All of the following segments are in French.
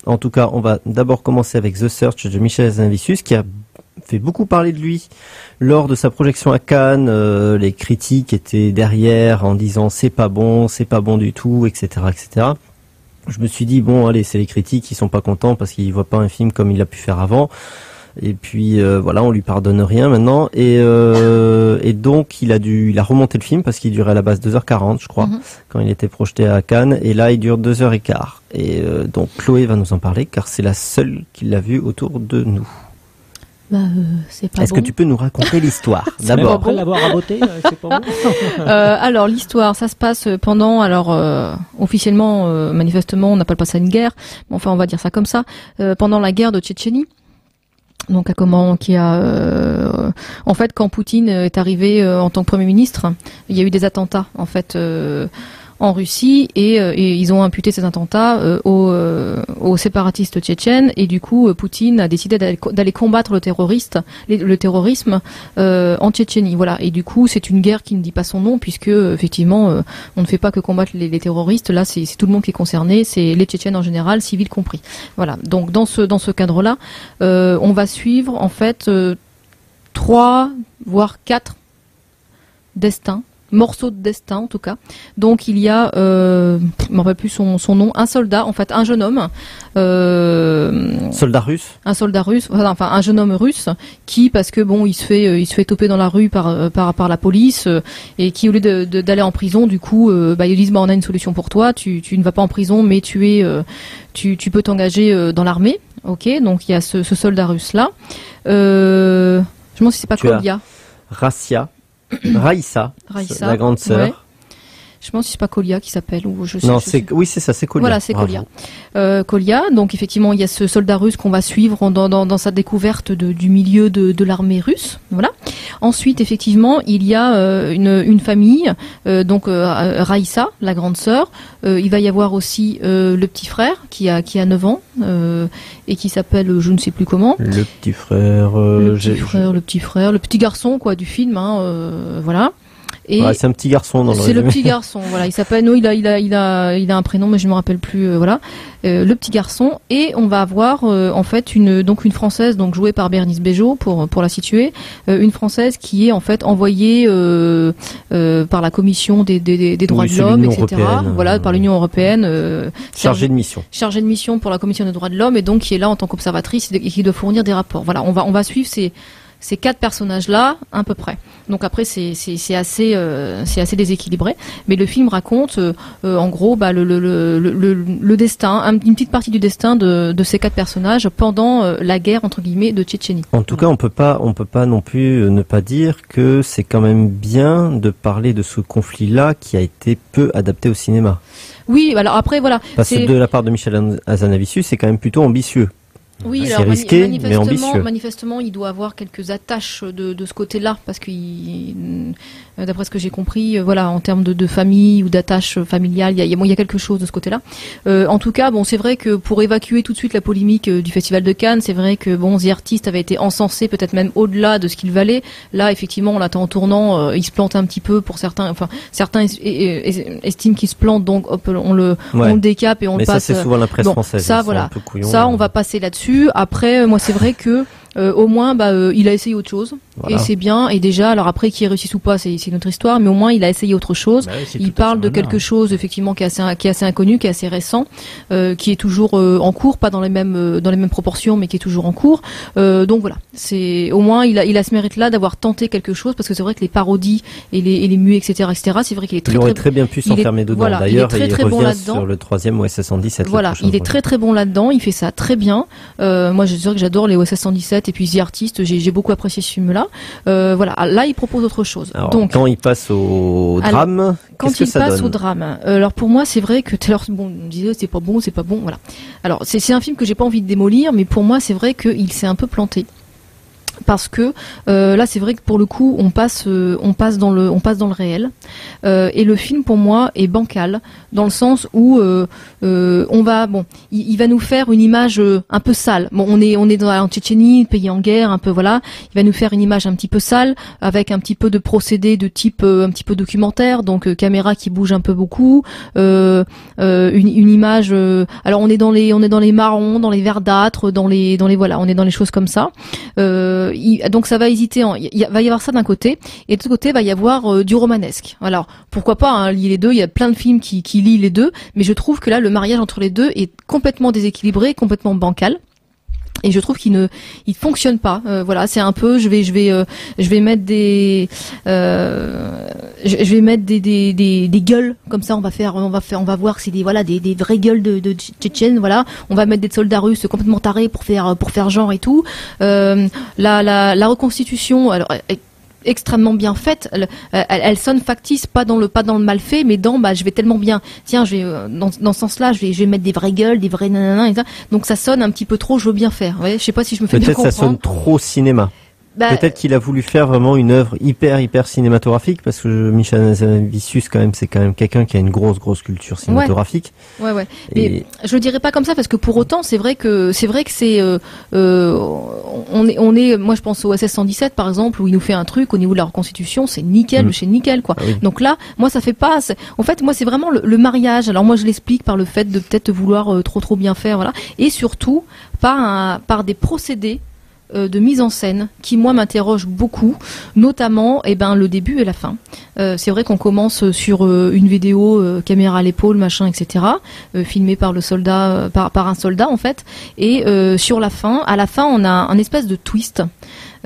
En tout cas, on va d'abord commencer avec The Search de Michel Hazanavicius, qui a fait beaucoup parler de lui lors de sa projection à Cannes. Les critiques étaient derrière en disant c'est pas bon du tout, etc., etc. Je me suis dit bon, allez, c'est les critiques qui sont pas contents parce qu'ils voient pas un film comme il a pu faire avant. Et puis voilà, on lui pardonne rien maintenant. Et donc il a remonté le film parce qu'il durait à la base 2h40, je crois, quand il était projeté à Cannes. Et là, il dure 2h15. Et donc Chloé va nous en parler car c'est la seule qui l'a vu autour de nous. C'est pas Est-ce que tu peux nous raconter l'histoire d'abord? Après l'avoir raboté, c'est pas bon. Alors l'histoire, ça se passe pendant, officiellement, manifestement, on n'appelle pas ça une guerre, mais enfin on va dire ça comme ça, pendant la guerre de Tchétchénie. Donc en fait, quand Poutine est arrivé en tant que Premier ministre, il y a eu des attentats en fait en Russie et ils ont imputé ces attentats aux séparatistes tchétchènes et du coup Poutine a décidé d'aller combattre le terrorisme en Tchétchénie. Voilà, et du coup c'est une guerre qui ne dit pas son nom puisque effectivement on ne fait pas que combattre les terroristes, là c'est tout le monde qui est concerné, c'est les Tchétchènes en général, civils compris. Voilà, donc dans ce cadre-là, on va suivre en fait 3 voire 4 destins, morceaux de destin en tout cas. Donc il y a, je me rappelle plus son nom, un soldat, en fait un jeune homme, soldat russe, enfin un jeune homme russe qui, parce que bon il se fait toper dans la rue par la police et qui au lieu d'aller en prison, du coup ils disent on a une solution pour toi, tu ne vas pas en prison mais tu peux t'engager dans l'armée. Ok, donc il y a ce soldat russe là. Je me demande si c'est pas Kolia. Raïssa, la grande sœur. Ouais. Je pense que c'est pas Kolia qui s'appelle ou je sais. Non, oui, c'est ça, c'est Kolia. Voilà, c'est Kolia. Kolia. Donc effectivement, il y a ce soldat russe qu'on va suivre dans sa découverte du milieu de l'armée russe. Voilà. Ensuite, effectivement, il y a une famille. Donc Raïssa, la grande sœur. Il va y avoir aussi le petit frère qui a 9 ans et qui s'appelle je ne sais plus comment. Le petit frère. Le petit garçon quoi du film. Voilà. Et c'est un petit garçon dans le C'est le petit garçon, voilà. Il s'appelle, il a un prénom, mais je ne me rappelle plus, voilà. Le petit garçon. Et on va avoir, en fait, une Française, donc jouée par Bérénice Bejo, pour la situer. Une Française qui est, en fait, envoyée, par la Commission des droits de l'homme, etc. Voilà, par l'Union Européenne. Chargée de mission. Chargée de mission pour la Commission des droits de l'homme, et donc qui est là en tant qu'observatrice et qui doit fournir des rapports. Voilà. On va suivre ces 4 personnages-là, à peu près. Donc après, c'est assez déséquilibré. Mais le film raconte, en gros, le destin, une petite partie du destin de ces 4 personnages pendant la guerre, entre guillemets, de Tchétchénie. En tout cas, on peut pas non plus ne pas dire que c'est quand même bien de parler de ce conflit-là qui a été peu adapté au cinéma. Oui, alors après, voilà. Parce que de la part de Michel Hazanavicius, c'est quand même plutôt ambitieux. Oui, c'est risqué, mais ambitieux. Manifestement, il doit avoir quelques attaches de ce côté-là, parce que d'après ce que j'ai compris, voilà, en termes de famille ou d'attaches familiales, il y a quelque chose de ce côté-là. En tout cas, bon, c'est vrai que pour évacuer tout de suite la polémique du Festival de Cannes, c'est vrai que bon, The Artist avait été encensé peut-être même au-delà de ce qu'il valait. Là, effectivement, on l'attend en tournant, il se plante un petit peu pour certains. Enfin, certains estiment qu'il se plante, donc hop, on le décape et on le passe. Mais ça, c'est souvent la presse française. Ça, voilà. Ça, on va passer là-dessus. Après, moi, c'est vrai que au moins, il a essayé autre chose, voilà. Et c'est bien. Et déjà, alors après, qu'il réussisse ou pas, c'est une autre histoire. Mais au moins, il a essayé autre chose. Il parle de quelque chose, effectivement, qui est assez inconnu, qui est assez récent, qui est toujours en cours, pas dans les mêmes proportions, mais qui est toujours en cours. Donc voilà, c'est au moins, il a ce mérite-là d'avoir tenté quelque chose, parce que c'est vrai que les parodies et les muets, etc., c'est vrai qu'il est il aurait très bien pu s'enfermer dedans. Voilà, d'ailleurs, il est très revient bon là-dedans. Sur le 3e OSS 117. Voilà, il est très très bon là-dedans. Il fait ça très bien. Moi, je dirais que j'adore les OSS 117 et puis The Artist. J'ai beaucoup apprécié ce film-là. Voilà, là, il propose autre chose. Alors, donc, quand il passe au drame, quand il passe au drame, alors pour moi, c'est vrai que Taylor, bon, on me disait c'est pas bon, voilà. Alors, c'est un film que j'ai pas envie de démolir, mais pour moi, c'est vrai qu'il s'est un peu planté. Parce que là c'est vrai que pour le coup on passe dans le réel et le film pour moi est bancal dans le sens où il va nous faire une image un peu sale. Bon, on est en Tchétchénie, pays en guerre, un peu voilà. Il va nous faire une image un petit peu sale avec un petit peu de procédé de type un petit peu documentaire, donc caméra qui bouge un peu beaucoup, une image. Alors on est dans les marrons, dans les verdâtres, dans les voilà, on est dans les choses comme ça. Donc ça va hésiter. Il va y avoir ça d'un côté, et de l'autre côté va y avoir du romanesque. Alors pourquoi pas hein, lier les deux. Il y a plein de films qui lient les deux, mais je trouve que là le mariage entre les deux est complètement déséquilibré, complètement bancal. Et je trouve qu'il fonctionne pas. Voilà, c'est un peu. Je vais mettre des gueules comme ça. On va voir que c'est des vraies gueules de Tchétchènes. Voilà, on va mettre des soldats russes complètement tarés pour faire genre et tout. La reconstitution. Alors, extrêmement bien faite, elle sonne factice, pas dans le mal fait, mais je vais tellement bien, tiens, je vais dans ce sens-là, je vais mettre des vraies gueules, des vrais nanana et ça. Donc ça sonne un petit peu trop, je veux bien faire. Ouais, je sais pas si je me fais bien comprendre. Peut-être ça sonne trop cinéma. Peut-être qu'il a voulu faire vraiment une œuvre hyper cinématographique, parce que Michel Hazanavicius c'est quand même quelqu'un qui a une grosse culture cinématographique. Ouais. Mais je le dirais pas comme ça, parce que pour autant c'est vrai que c'est on est moi je pense au SS 117 par exemple, où il nous fait un truc au niveau de la reconstitution, c'est nickel de chez nickel quoi. Ah oui. Donc là moi ça fait pas, en fait moi c'est vraiment le mariage. Alors moi je l'explique par le fait de peut-être vouloir trop bien faire, voilà, et surtout par des procédés de mise en scène qui moi m'interroge beaucoup, notamment le début et la fin. C'est vrai qu'on commence sur une vidéo caméra à l'épaule, machin, etc. Filmée par le soldat, par un soldat en fait. Et à la fin, on a un espèce de twist.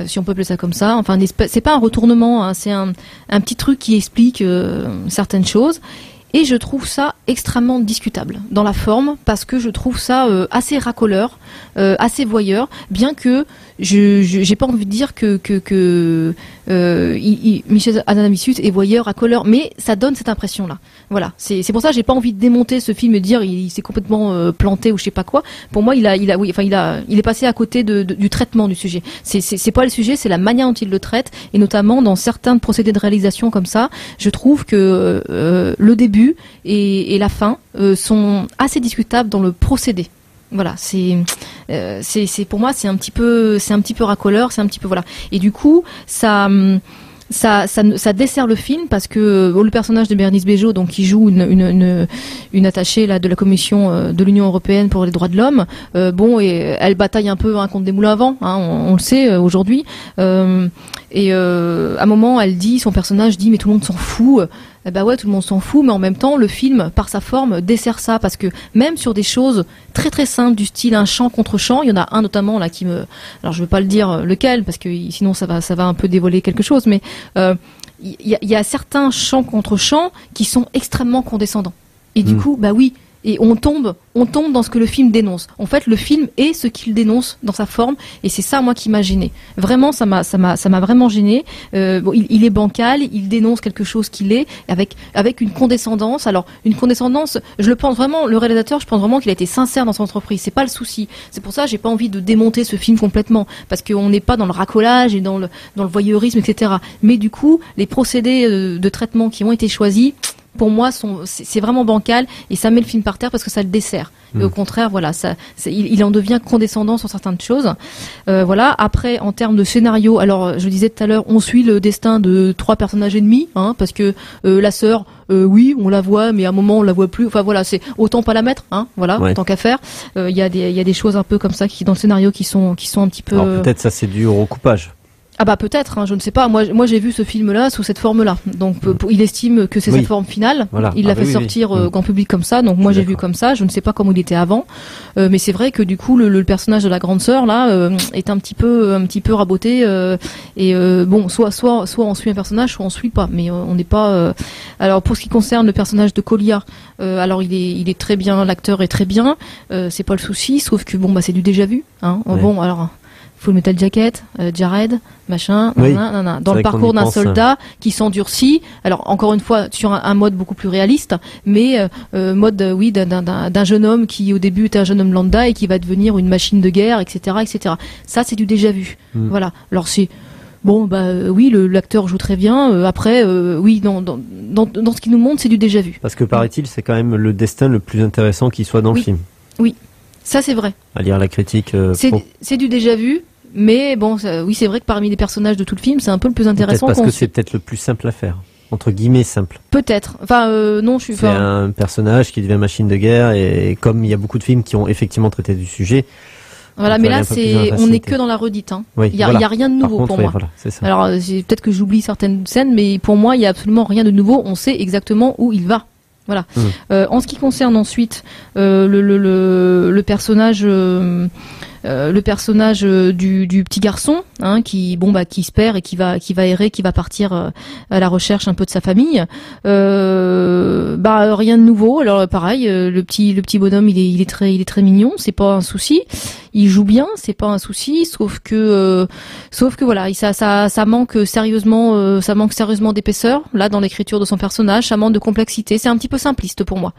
Si on peut appeler ça comme ça, enfin, c'est pas un retournement, hein, c'est un petit truc qui explique certaines choses. Et je trouve ça extrêmement discutable dans la forme, parce que je trouve ça assez racoleur, assez voyeur, bien que j'ai pas envie de dire que Michel Hazanavicius est voyeur, racoleur, mais ça donne cette impression-là. Voilà, c'est pour ça que j'ai pas envie de démonter ce film et de dire il s'est complètement planté ou je sais pas quoi. Pour moi, il est passé à côté du traitement du sujet. C'est pas le sujet, c'est la manière dont il le traite, et notamment dans certains procédés de réalisation comme ça, je trouve que le début et la fin sont assez discutables dans le procédé. Voilà, c'est pour moi c'est un petit peu racoleur, c'est un petit peu voilà. Et du coup, ça dessert le film, parce que le personnage de Bérénice Bejo, donc qui joue une attachée là de la Commission de l'Union européenne pour les droits de l'homme, et elle bataille un peu contre des moulins à vent, hein, on le sait aujourd'hui. Et à un moment, son personnage dit mais tout le monde s'en fout. Ouais, tout le monde s'en fout, mais en même temps, le film, par sa forme, dessert ça, parce que même sur des choses très très simples, du style un chant contre chant, il y en a un notamment là alors je veux pas le dire lequel, parce que sinon ça va un peu dévoiler quelque chose, mais il y a certains chants contre chants qui sont extrêmement condescendants. Et du coup, oui. Et on tombe dans ce que le film dénonce. En fait, le film est ce qu'il dénonce dans sa forme, et c'est ça, moi, qui m'a gêné. Vraiment, ça m'a vraiment gêné. Il est bancal, il dénonce quelque chose qu'il est, avec une condescendance. Alors, une condescendance, je le pense vraiment, le réalisateur, je pense vraiment qu'il a été sincère dans son entreprise. C'est pas le souci. C'est pour ça que j'ai pas envie de démonter ce film complètement, parce qu'on n'est pas dans le racolage et dans le voyeurisme, etc. Mais du coup, les procédés de traitement qui ont été choisis, pour moi, c'est vraiment bancal, et ça met le film par terre parce que ça le dessert. Et au contraire, voilà, il en devient condescendant sur certaines choses. Voilà. Après, en termes de scénario, alors je disais tout à l'heure, on suit le destin de 3 personnages ennemis, hein, parce que la sœur, oui, on la voit, mais à un moment on la voit plus. Enfin voilà, c'est autant pas la mettre, hein, voilà, ouais. Tant qu'à faire. Il y a des choses un peu comme ça qui dans le scénario qui sont un petit peu. Alors peut-être ça c'est dû au recoupage. Ah peut-être, hein, je ne sais pas. Moi j'ai vu ce film-là sous cette forme-là. Donc il estime que c'est cette forme finale. Voilà. Il l'a fait sortir grand public comme ça. Donc moi j'ai vu comme ça. Je ne sais pas comment il était avant, mais c'est vrai que du coup le personnage de la grande sœur là est un petit peu raboté. Soit on suit un personnage, soit on suit pas. Mais on n'est pas. Alors pour ce qui concerne le personnage de Kolia, alors il est très bien, l'acteur est très bien. C'est pas le souci, sauf que c'est du déjà vu. Hein. Ouais. Alors. Full Metal Jacket, Jared, machin, Oui. dans le parcours d'un soldat qui s'endurcit. Alors encore une fois sur un mode beaucoup plus réaliste, mais mode d'un jeune homme qui au début était un jeune homme lambda et qui va devenir une machine de guerre, etc., etc. Ça c'est du déjà vu. Voilà. Alors c'est bon, oui, l'acteur joue très bien. Après, oui, dans ce qu'il nous montre, c'est du déjà vu. Parce que paraît-il, c'est quand même le destin le plus intéressant qui soit dans le film. Oui, ça c'est vrai. À lire la critique. C'est du déjà vu. Mais bon, oui, c'est vrai que parmi les personnages de tout le film, c'est un peu le plus intéressant. Parce que c'est peut-être le plus simple à faire. Entre guillemets, simple. Peut-être. Enfin, non, je suis. C'est un personnage qui devient machine de guerre et comme il y a beaucoup de films qui ont effectivement traité du sujet. Voilà, mais là, on n'est que dans la redite. Hein. Oui, il y a rien de nouveau pour moi. Voilà, c'est ça. Alors, peut-être que j'oublie certaines scènes, mais pour moi, il y a absolument rien de nouveau. On sait exactement où il va. Voilà. En ce qui concerne ensuite le personnage. Le personnage du petit garçon, hein, qui se perd et qui va errer, qui va partir à la recherche un peu de sa famille. Rien de nouveau. Alors pareil, le petit bonhomme, il est très mignon, c'est pas un souci. Il joue bien, c'est pas un souci. Sauf que voilà, ça manque sérieusement d'épaisseur là dans l'écriture de son personnage. Ça manque de complexité. C'est un petit peu simpliste pour moi.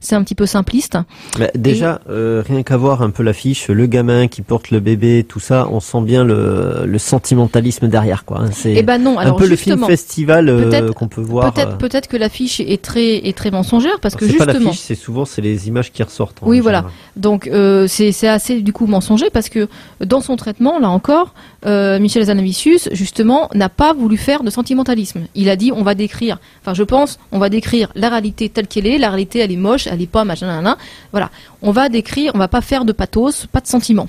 C'est un petit peu simpliste. Mais déjà, rien qu'à voir un peu l'affiche, le gamin qui porte le bébé, tout ça, on sent bien le sentimentalisme derrière, quoi. C'est non, un peu le film festival qu'on peut voir. Peut-être que l'affiche est très mensongère parce que c'est justement. C'est pas l'affiche, c'est souvent les images qui ressortent. Oui, voilà. Donc c'est assez du coup mensonger parce que dans son traitement, là encore, Michel Hazanavicius justement n'a pas voulu faire de sentimentalisme. Il a dit on va décrire la réalité telle qu'elle est. La réalité elle est moche. Elle est pas machin, voilà. On va pas faire de pathos, pas de sentiment.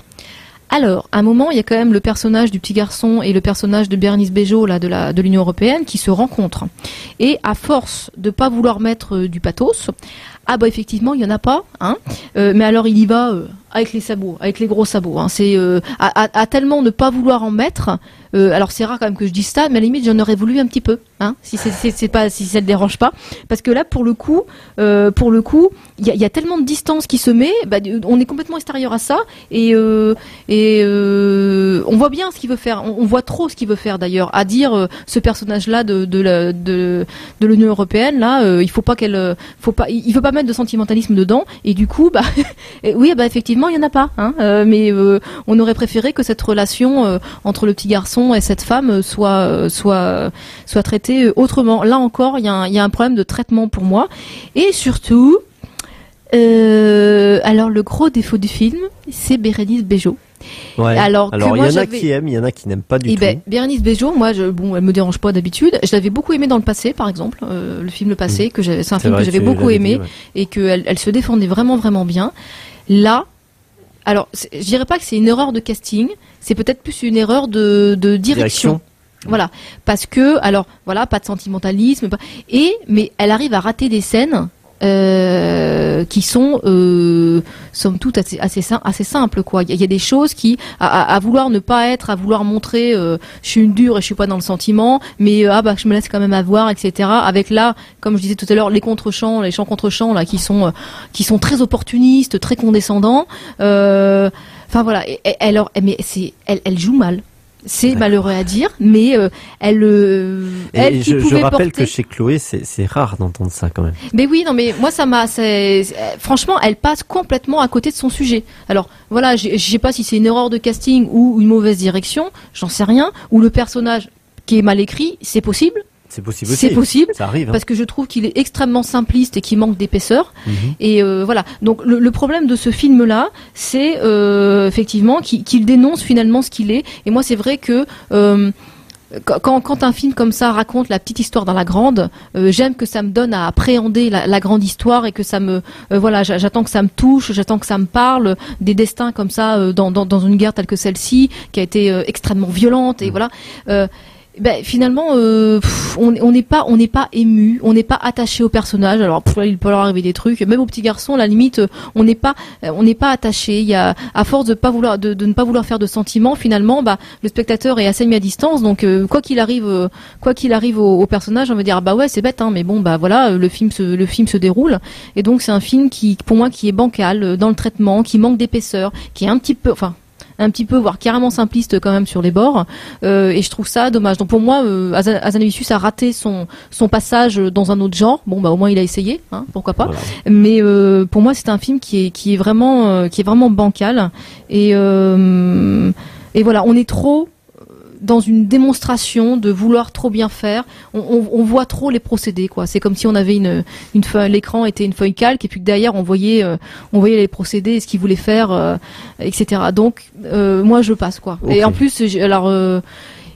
Alors, à un moment, il y a quand même le personnage du petit garçon et le personnage de Bérénice Bejo là de l'Union européenne qui se rencontrent. Et à force de pas vouloir mettre du pathos, effectivement, il y en a pas, hein. Mais alors il y va avec les sabots, avec les gros sabots, hein. C'est à tellement ne pas vouloir en mettre. Alors c'est rare quand même que je dise ça, mais à la limite j'en aurais voulu un petit peu, hein, si ça ne dérange pas, parce que là pour le coup, il y a tellement de distance qui se met, on est complètement extérieur à ça et on voit bien ce qu'il veut faire, on voit trop ce qu'il veut faire d'ailleurs, à dire ce personnage-là de l'Union européenne là, il veut pas mettre de sentimentalisme dedans et du coup oui effectivement il y en a pas, hein, mais on aurait préféré que cette relation entre le petit garçon et cette femme soit traitée autrement. Là encore, il y a un problème de traitement pour moi. Et surtout, alors le gros défaut du film, c'est Bérénice Bejo. Ouais. Alors il y en a qui aiment, il y en a qui n'aiment pas du tout. Bérénice Bejo, moi, elle me dérange pas d'habitude. Je l'avais beaucoup aimé dans le passé, par exemple, le film Le Passé, c'est un film que j'avais beaucoup aimé et qu'elle se défendait vraiment, vraiment bien. Là, alors, je dirais pas que c'est une erreur de casting, c'est peut-être plus une erreur de direction. Voilà, parce que, alors, voilà, pas de sentimentalisme, mais elle arrive à rater des scènes qui sont somme toute assez simples, quoi. Il y a des choses qui à vouloir ne pas être, à vouloir montrer je suis une dure et je suis pas dans le sentiment, mais je me laisse quand même avoir, etc. Avec là, comme je disais tout à l'heure, les chants contre-chants là qui sont très opportunistes, très condescendants. Enfin voilà, elle joue mal. C'est malheureux à dire, mais je rappelle que chez Chloé, c'est rare d'entendre ça quand même. Mais oui, non, mais moi franchement, elle passe complètement à côté de son sujet. Alors voilà, je sais pas si c'est une erreur de casting ou une mauvaise direction, j'en sais rien. Ou le personnage qui est mal écrit, c'est possible. C'est possible aussi. C'est possible. Ça arrive. Parce que je trouve qu'il est extrêmement simpliste et qu'il manque d'épaisseur. Et voilà. Donc le problème de ce film-là, c'est effectivement qu'il dénonce finalement ce qu'il est. Et moi, c'est vrai que quand un film comme ça raconte la petite histoire dans la grande, j'aime que ça me donne à appréhender la grande histoire et que ça me j'attends que ça me touche, j'attends que ça me parle des destins comme ça dans une guerre telle que celle-ci qui a été extrêmement violente et voilà. Finalement, on n'est pas ému, on n'est pas attaché au personnage. Alors, il peut leur arriver des trucs, même au petit garçon, à la limite, on n'est pas attaché. Il y a, à force de ne pas vouloir faire de sentiments, finalement, le spectateur est assez mis à distance. Donc, quoi qu'il arrive au personnage, on va dire, ouais, c'est bête, hein, mais bon, voilà, le film se déroule. Et donc, c'est un film pour moi, qui est bancal dans le traitement, qui manque d'épaisseur, qui est un petit un petit peu, voire carrément simpliste quand même sur les bords. Et je trouve ça dommage. Donc pour moi, Hazanavicius a raté son passage dans un autre genre. Bon, bah au moins il a essayé, hein, pourquoi pas. Voilà. Mais pour moi, c'est un film qui est vraiment bancal. Et voilà, on est trop dans une démonstration de vouloir trop bien faire. On voit trop les procédés, quoi. C'est comme si on avait une feuille, l'écran était une feuille calque et puis que derrière on voyait les procédés et ce qu'ils voulaient faire, etc. Donc moi je passe, quoi. Okay. Et en plus,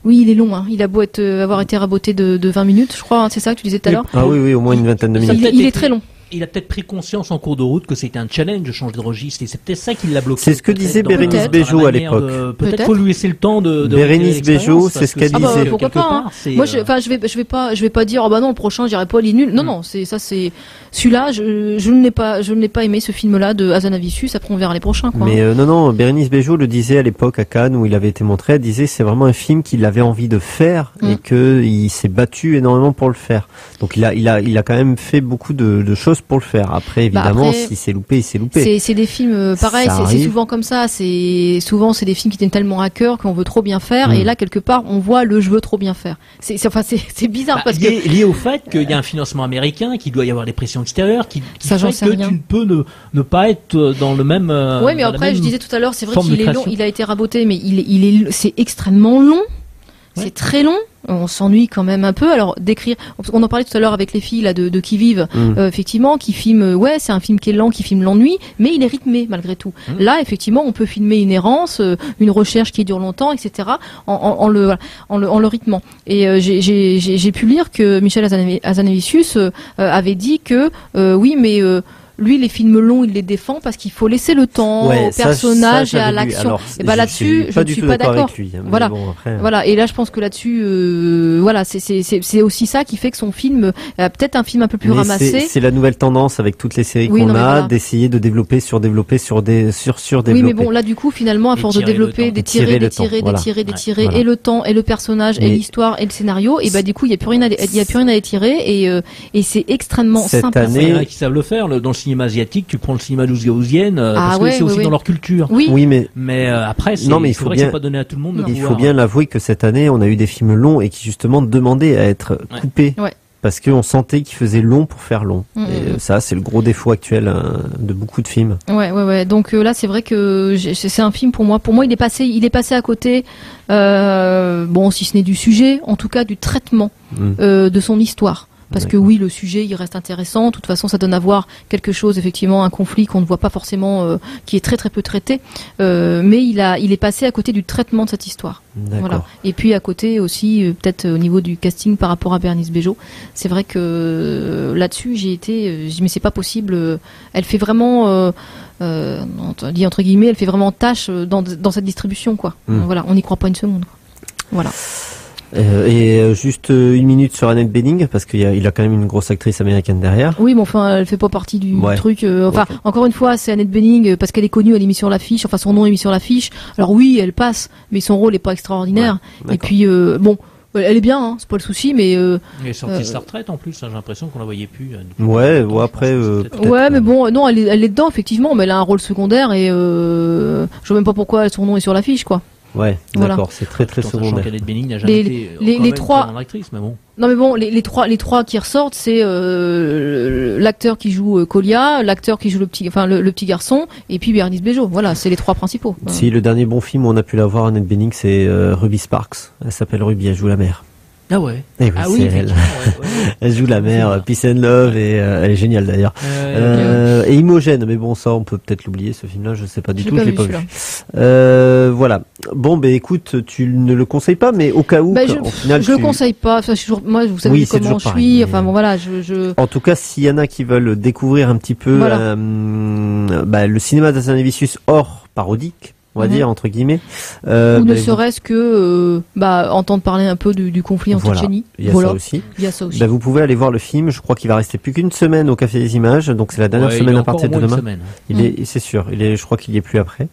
oui, il est long, hein. Il a beau avoir été raboté de 20 minutes, je crois, hein. C'est ça que tu disais tout à l'heure. Ah oui, au moins une vingtaine de minutes. Il est très long. Il a peut-être pris conscience en cours de route que c'était un challenge de changer de registre et c'est peut-être ça qui l'a bloqué. C'est ce que disait Bérénice Bejo à l'époque. Peut-être faut lui laisser le temps de Bérénice Bejo, c'est ce qu'elle disait. Ah bah, pourquoi pas, hein. Moi, je vais pas dire, oh bah non, le prochain, j'irai pas, il est nul. Non, c'est celui-là, je ne l'ai pas aimé, ce film-là de Hazanavicius. Après, on verra les prochains, quoi. Mais non, Bérénice Bejo le disait à l'époque à Cannes où il avait été montré. Elle disait c'est vraiment un film qu'il avait envie de faire et que il s'est battu énormément pour le faire. Donc il a quand même fait beaucoup de choses pour le faire. Après, évidemment, si c'est loupé, c'est loupé. C'est des films pareil, c'est souvent comme ça. C'est des films qui tiennent tellement à cœur qu'on veut trop bien faire. Et là, quelque part, on voit le je veux trop bien faire. C'est bizarre parce que lié au fait qu'il y a un financement américain, qu'il doit y avoir des pressions extérieures, qui fait que tu ne peux ne pas être dans le même. Oui, mais après, je disais tout à l'heure, c'est vrai qu'il est long. Il a été raboté, mais c'est extrêmement long. C'est très long. On s'ennuie quand même un peu. Alors d'écrire, on en parlait tout à l'heure avec les filles là de Qui Vive, effectivement, qui filment. C'est un film qui est lent, qui filme l'ennui, mais il est rythmé malgré tout. Là, effectivement, on peut filmer une errance, une recherche qui dure longtemps, etc. en le rythmant. Et j'ai pu lire que Michel Hazanavicius avait dit que oui, mais lui, les films longs, il les défend parce qu'il faut laisser le temps aux personnages et à l'action. Et bah là-dessus, je ne suis pas d'accord. Voilà, bon, voilà. Et là, je pense que là-dessus, voilà, c'est aussi ça qui fait que son film, peut-être un film un peu plus ramassé. C'est la nouvelle tendance avec toutes les séries qu'on a, d'essayer de développer, développer. Oui, mais bon, là, du coup, finalement, à force de développer, d'étirer, et le temps, et le personnage, et l'histoire, et le scénario, et bah du coup, il y a plus rien à étirer, et c'est extrêmement simple. Il y en a qui savent le faire, dans le cinéma asiatique, tu prends le cinéma d'Ouzgaouzienne, parce que c'est aussi dans leur culture. Oui, mais après, c'est vrai que c'est pas donné à tout le monde. Il faut bien l'avouer que cette année, on a eu des films longs et qui justement demandaient à être coupés. Ouais. Parce qu'on sentait qu'ils faisaient long pour faire long. Et ça, c'est le gros défaut actuel de beaucoup de films. Ouais. Donc là, c'est vrai que c'est un film pour moi. Pour moi, il est passé à côté. Bon, si ce n'est du sujet, en tout cas du traitement de son histoire. Parce que oui, le sujet, il reste intéressant. De toute façon, ça donne à voir quelque chose, effectivement, un conflit qu'on ne voit pas forcément, qui est très très peu traité. Mais il est passé à côté du traitement de cette histoire. Voilà. Et puis à côté aussi, peut-être au niveau du casting par rapport à Bérénice Bejo, c'est vrai que là-dessus, j'ai dit mais c'est pas possible. Elle fait vraiment, dit entre guillemets, elle fait vraiment tâche dans cette distribution, quoi. Voilà, on n'y croit pas une seconde, quoi. Voilà. Et juste une minute sur Annette Bening parce qu'il a quand même une grosse actrice américaine derrière. Oui, mais enfin, elle fait pas partie du truc. Encore une fois, c'est Annette Bening parce qu'elle est connue, elle est mise sur l'affiche. Enfin, son nom est mis sur l'affiche. Alors oui, elle passe, mais son rôle est pas extraordinaire. Et puis bon. Elle est bien, hein, c'est pas le souci, mais. Elle est sortie de sa retraite en plus, hein, j'ai l'impression qu'on la voyait plus. Après. Mais bon, non, elle est dedans effectivement, mais elle a un rôle secondaire et je vois même pas pourquoi son nom est sur l'affiche, quoi. Ouais, d'accord, c'est très très secondaire. Les trois actrices, mais bon. Non mais bon, les trois qui ressortent, c'est l'acteur qui joue Colia, l'acteur qui joue le petit garçon, et puis Bérénice Bejo. Voilà, c'est les trois principaux. Si le dernier bon film où on a pu la voir, Annette Bening, c'est Ruby Sparks. Elle s'appelle Ruby, elle joue la mère. Ah ouais. Et oui, c'est elle. Elle joue la mère, Peace and Love, et elle est géniale d'ailleurs. Et Imogène, mais bon, ça on peut peut-être l'oublier, ce film-là, je sais pas du tout, je l'ai pas vu. Voilà. Bon, écoute, tu ne le conseilles pas, mais au cas où, au final, je le conseille pas. Enfin, moi, vous savez comment je suis. Enfin bon, voilà, En tout cas, s'il y en a qui veulent découvrir un petit peu le cinéma d'Hazanavicius hors parodique, on va dire entre guillemets, ou ne serait-ce que entendre parler un peu du conflit en Tchétchénie. Il y a ça aussi. Vous pouvez aller voir le film. Je crois qu'il va rester plus qu'une semaine au Café des Images, donc c'est la dernière semaine à partir de demain. C'est sûr. Je crois qu'il y est plus après.